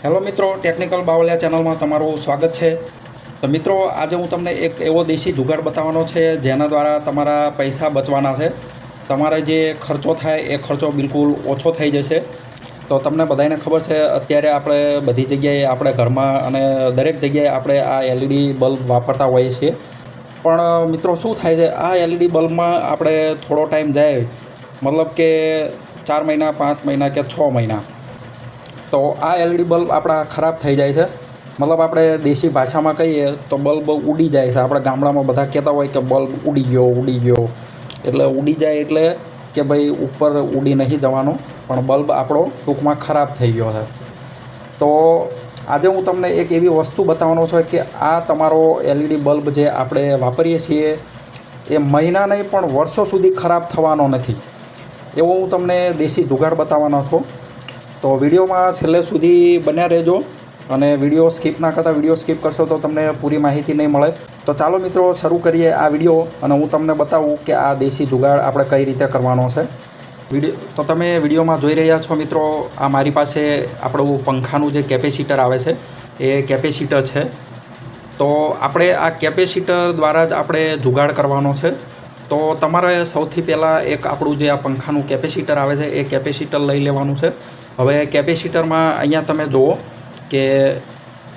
Hello મિત્રો, technical બાવલિયા ચેનલમાં તમારું સ્વાગત છે। તો મિત્રો, આજે હું તમને એક એવો દેશી જુગાડ બતાવવાનો છે જેના દ્વારા તમારા પૈસા બચવાના છે। તમારે જે ખર્ચો થાય એ ખર્ચો બિલકુલ ઓછો થઈ જશે। તો તમને બધાને ખબર છે, અત્યારે આપણે બધી જગ્યાએ આપણે ઘરમાં અને દરેક જગ્યાએ આપણે આ એલઈડી બલ્બ વાપરતા હોઈએ છીએ। પણ મિત્રો શું થાય છે, આ એલઈડી બલ્બમાં આપણે થોડો ટાઈમ જાય, મતલબ કે 4 મહિના 5 મહિના કે 6 મહિના, તો આ એલઈડી બલ્બ આપણા ખરાબ થઈ જાય છે। મતલબ આપણે દેશી ભાષામાં કહીએ તો બલ્બ ઉડી જાય છે। આપણા ગામડામાં બધા કહેતા હોય કે બલ્બ ઉડી ગયો। એટલે ઉડી જાય એટલે કે ભાઈ ઉપર ઉડી નહીં જવાનું, પણ બલ્બ આપણો ટૂંકમાં ખરાબ થઈ ગયો છે। તો આજે હું તમને એક એવી વસ્તુ બતાવવાનો છું કે આ તમારો એલઈડી બલ્બ જે આપણે વાપરીએ છીએ એ મહિના નહીં પણ વર્ષો સુધી ખરાબ થવાનો નથી। એવો હું તમને દેશી જુગાડ બતાવવાનો છું। તો વિડીયોમાં છેલ્લે સુધી બન્યા રહેજો, અને વિડીયો સ્કીપ ના કરતા, વિડીયો સ્કીપ કરશો તો તમને પૂરી માહિતી નહીં મળે। તો ચાલો મિત્રો, શરૂ કરીએ આ વિડીયો, અને હું તમને બતાવું કે આ દેશી જુગાડ આપણે કઈ રીતે કરવાનો છે। તો તમે વિડીયોમાં જોઈ રહ્યા છો મિત્રો, આ મારી પાસે આપણું પંખાનું જે કેપેસિટર આવે છે એ કેપેસિટર છે। તો આપણે આ કેપેસિટર દ્વારા જ આપણે જુગાડ કરવાનો છે। તો તમારે સૌથી પહેલાં એક આપણું જે આ પંખાનું કેપેસિટર આવે છે એ કેપેસિટર લઈ લેવાનું છે। હવે કેપેસિટરમાં અહીંયા તમે જુઓ કે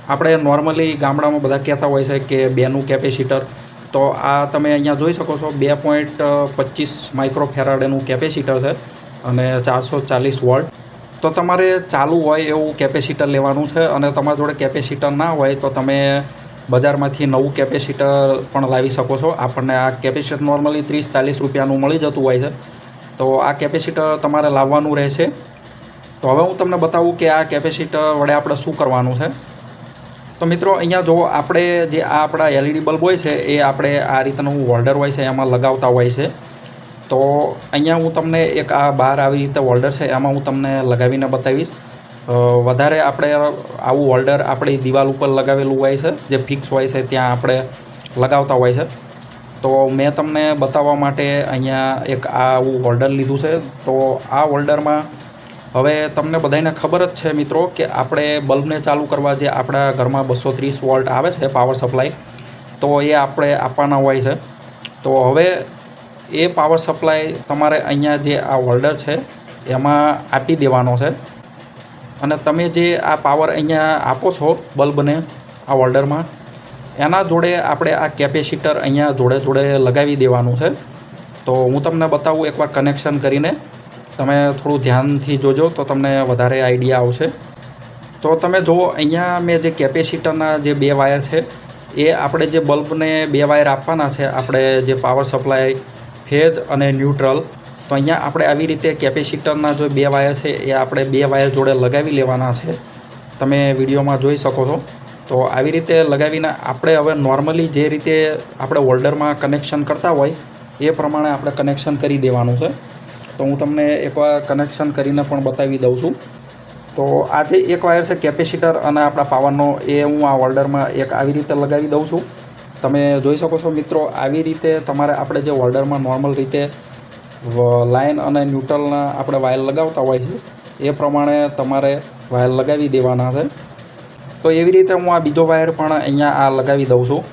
આપણે નોર્મલી ગામડામાં બધા કહેતા હોય છે કે 2નું કેપેસિટર, તો આ તમે અહીંયા જોઈ શકો છો 2.25 માઇક્રોફેરાડનું કેપેસિટર છે અને 440 વોલ્ટ। તો તમારે ચાલુ હોય એવું કેપેસિટર લેવાનું છે, અને તમારા જોડે કેપેસિટર ના હોય તો તમે બજારમાંથી નવું કેપેસિટર પણ લાવી શકો છો। આપણને આ કેપેસિટર નોર્મલી 30-40 રૂપિયાનું મળી જતું હોય છે। તો આ કેપેસિટર તમારે લાવવાનું રહેશે। તો હવે હું તમને બતાવું કે આ કેપેસિટર વડે આપણે શું કરવાનું છે। તો મિત્રો, અહીંયા જો આપણે જે આ આપણા એલઈડી બલ્બ હોય છે એ આપણે આ રીતનું હોલ્ડર હોય છે એમાં લગાવતા હોય છે। તો અહીંયા હું તમને એક આ બહાર આવી રીતે હોલ્ડર છે એમાં હું તમને લગાવીને બતાવીશ। વધારે આપણે આવું હોલ્ડર આપણી દિવાલ ઉપર લગાવેલું હોય છે, જે ફિક્સ હોય છે ત્યાં આપણે લગાવતા હોય છે। તો મેં તમને બતાવવા માટે અહીંયા એક આવું હોલ્ડર લીધું છે। તો આ હોલ્ડરમાં હવે તમને બધાને ખબર જ છે મિત્રો કે આપણે બલ્બને ચાલુ કરવા જે આપણા ઘરમાં 230 વોલ્ટ આવે છે પાવર સપ્લાય, તો એ આપણે આપવાના હોય છે। તો હવે એ પાવર સપ્લાય તમારે અહીંયા જે આ હોલ્ડર છે એમાં આપી દેવાનો છે, અને તમે જે આ પાવર અહીંયા આપો છો બલ્બને આ હોલ્ડરમાં, એના જોડે આપણે આ કેપેસિટર અહીંયા જોડે લગાવી દેવાનું છે। તો હું તમને બતાવું એકવાર કનેક્શન કરીને, તમે થોડું ધ્યાનથી જોજો તો તમને વધારે આઈડિયા આવશે। તો તમે જુઓ, અહીંયા મેં જે કેપેસિટરના જે 2 વાયર છે એ આપણે જે બલ્બને 2 વાયર આપવાના છે, આપણે જે પાવર સપ્લાય ફેઝ અને ન્યુટ્રલ, તો અહીંયા આપણે આવી રીતે કેપેસિટરના જે 2 વાયર છે એ આપણે 2 વાયર જોડે લગાવી લેવાના છે। તમે વિડીયોમાં જોઈ શકો છો। તો આવી રીતે લગાવીને આપણે હવે નોર્મલી જે રીતે આપણે હોલ્ડરમાં કનેક્શન કરતા હોય એ પ્રમાણે આપણે કનેક્શન કરી દેવાનું છે। તો હું તમને એકવાર કનેક્શન કરીને પણ બતાવી દઉં છું। તો આ જે એક વાયર છે કેપેસિટર અને આપણા પાવરનો, એ હું આ હોલ્ડરમાં એક આવી રીતે લગાવી દઉં છું। તમે જોઈ શકો છો મિત્રો, આવી રીતે તમારે આપણે જે હોલ્ડરમાં નોર્મલ રીતે લાઇન અને ન્યુટ્રલના આપણે વાયર લગાવતા હોય છે એ પ્રમાણે તમારે વાયર લગાવી દેવાના છે। તો એવી રીતે હું આ બીજો વાયર પણ અહીંયા આ લગાવી દઉં છું,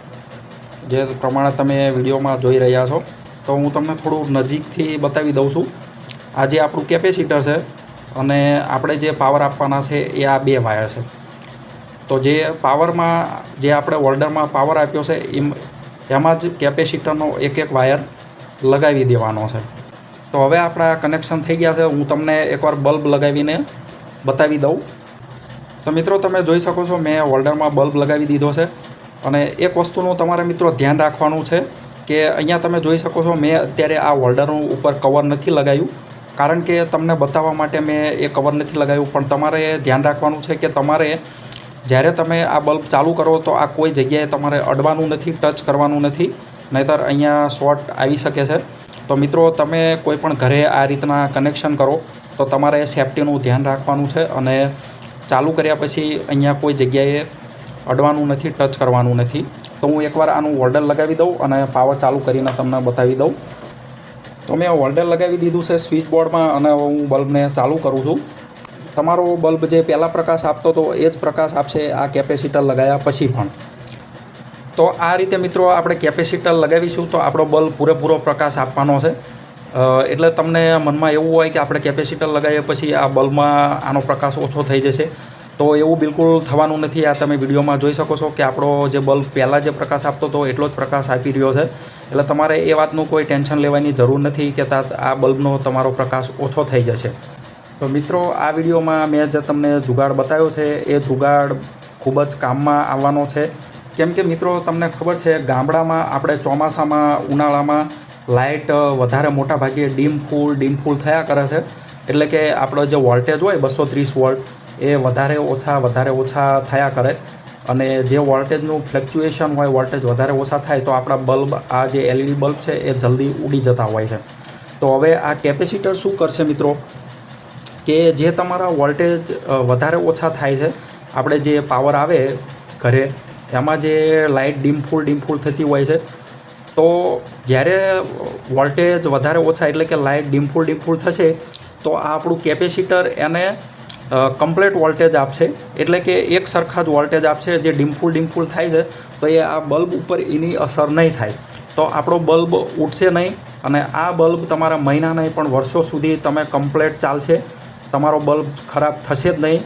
જે પ્રમાણે તમે વિડીયોમાં જોઈ રહ્યા છો। તો હું તમને થોડું નજીકથી બતાવી દઉં છું। આ જે આપણું કેપેસિટર છે અને આપણે જે પાવર આપવાના છે એ આ 2 વાયર છે। તો જે પાવરમાં જે આપણે હોલ્ડરમાં પાવર આપ્યો છે એમાં જ કેપેસિટરનો એક વાયર લગાવી દેવાનો છે। તો હવે આપણા કનેક્શન થઈ ગયા છે। હું તમને એકવાર બલ્બ લગાવીને બતાવી દઉં। તો મિત્રો, તમે જોઈ શકો છો મેં હોલ્ડરમાં બલ્બ લગાવી દીધો છે। અને એક વસ્તુનું તમારે મિત્રો ધ્યાન રાખવાનું છે કે અહીંયા તમે જોઈ શકો છો મેં અત્યારે આ હોલ્ડરનું ઉપર કવર નથી લગાવ્યું, કારણ કે તમને બતાવવા માટે મેં એ કવર નથી લગાવ્યું। પણ તમારે ધ્યાન રાખવાનું છે કે તમારે જ્યારે તમે આ બલ્બ ચાલુ કરો તો આ કોઈ જગ્યાએ તમારે અડવાનું નથી, ટચ કરવાનું નથી, નહીંતર અહીંયા શોર્ટ આવી શકે છે। તો મિત્રો, તમે કોઈ પણ ઘરે આ રીતના કનેક્શન કરો તો તમારે સેફ્ટીનું ધ્યાન રાખવાનું છે, અને ચાલુ કર્યા પછી અહીંયા કોઈ જગ્યાએ અડવાનું નથી, ટચ કરવાનું નથી। તો હું એકવાર આનું હોલ્ડર લગાવી દઉં અને પાવર ચાલુ કરીને તમને બતાવી દઉં। તો મેં હોલ્ડર લગાવી દીધું છે સ્વિચ બોર્ડમાં, અને હું બલ્બને ચાલુ કરું છું। તમારો બલ્બ જે પહેલાં પ્રકાશ આપતો હતો એ જ પ્રકાશ આપશે આ કેપેસિટર લગાવ્યા પછી પણ. તો આ રીતે મિત્રો આપણે કેપેસિટર લગાવીશું તો આપણો બલ્બ પૂરેપૂરો પ્રકાશ આપવાનો છે. એટલે તમને મનમાં એવું હોય કે આપણે કેપેસિટર લગાવીએ પછી આ બલ્બમાં આનો પ્રકાશ ઓછો થઈ જશે, તો એવું બિલકુલ થવાનું નથી. આ તમે વિડીયોમાં જોઈ શકો છો કે આપણો જે બલ્બ પહેલાં જે પ્રકાશ આપતો હતો એટલો જ પ્રકાશ આપી રહ્યો છે. એટલે તમારે એ વાતનું કોઈ ટેન્શન લેવાની જરૂર નથી કે આ બલ્બનો તમારો પ્રકાશ ઓછો થઈ જશે. તો મિત્રો આ વિડીયોમાં મેં જે તમને જુગાડ બતાવ્યો છે એ જુગાડ ખૂબ જ કામમાં આવવાનો છે. કેમ કે મિત્રો તમને ખબર છે ગામડામાં આપણે ચોમાસામાં ઉનાળામાં લાઇટ વધારે મોટા ભાગે ડીમ ફૂલ થયા કરે છે. એટલે કે આપણો જે વોલ્ટેજ હોય 230 વોલ્ટ એ વધારે ઓછા થયા કરે, અને જે વોલ્ટેજનું ફ્લક્ચ્યુએશન હોય, વોલ્ટેજ વધારે ઓછા થાય તો આપણા બલ્બ, આ જે LED બલ્બ છે એ જલ્દી ઉડી જતા હોય છે. તો હવે આ કેપેસિટર શું કરશે મિત્રો કે જે તમારા વોલ્ટેજ વધારે ઓછા થાય છે, આપણે જે પાવર આવે ઘરે એમાં જે લાઇટ ડીમ ફૂલ થતી હોય છે, તો જ્યારે વોલ્ટેજ વધારે ઓછા એટલે કે લાઇટ ડીમ ફૂલ થશે તો આ આપણું કેપેસિટર એને કમ્પ્લીટ વોલ્ટેજ આપશે. એટલે કે એક સરખા જ વોલ્ટેજ આપશે. જે ડીમ ફૂલ થાય છે તો એ આ બલ્બ ઉપર એની અસર નહીં થાય, તો આપણો બલ્બ ઉડશે નહીં, અને આ બલ્બ તમારા મહિના નહીં પણ વર્ષો સુધી તમે કમ્પ્લીટ ચાલશે. તમારો બલ્બ ખરાબ થશે જ નહીં.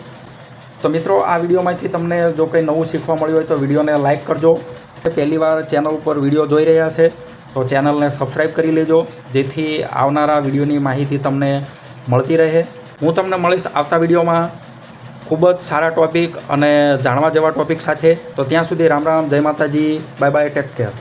તો મિત્રો આ વિડીયોમાંથી તમને જો કંઈ નવું શીખવા મળ્યું હોય તો વિડીયોને લાઇક કરજો. પહેલીવાર ચેનલ ઉપર વિડીયો જોઈ રહ્યા છે તો ચેનલને સબસ્ક્રાઈબ કરી લેજો, જેથી આવનારા વિડીયોની માહિતી તમને મળતી રહે. હું તમને મળીશ આવતા વિડીયોમાં ખૂબ જ સારા ટૉપિક અને જાણવા જેવા ટૉપિક સાથે. તો ત્યાં સુધી રામ રામ, જય માતાજી, બાય બાય, ટેક કેર.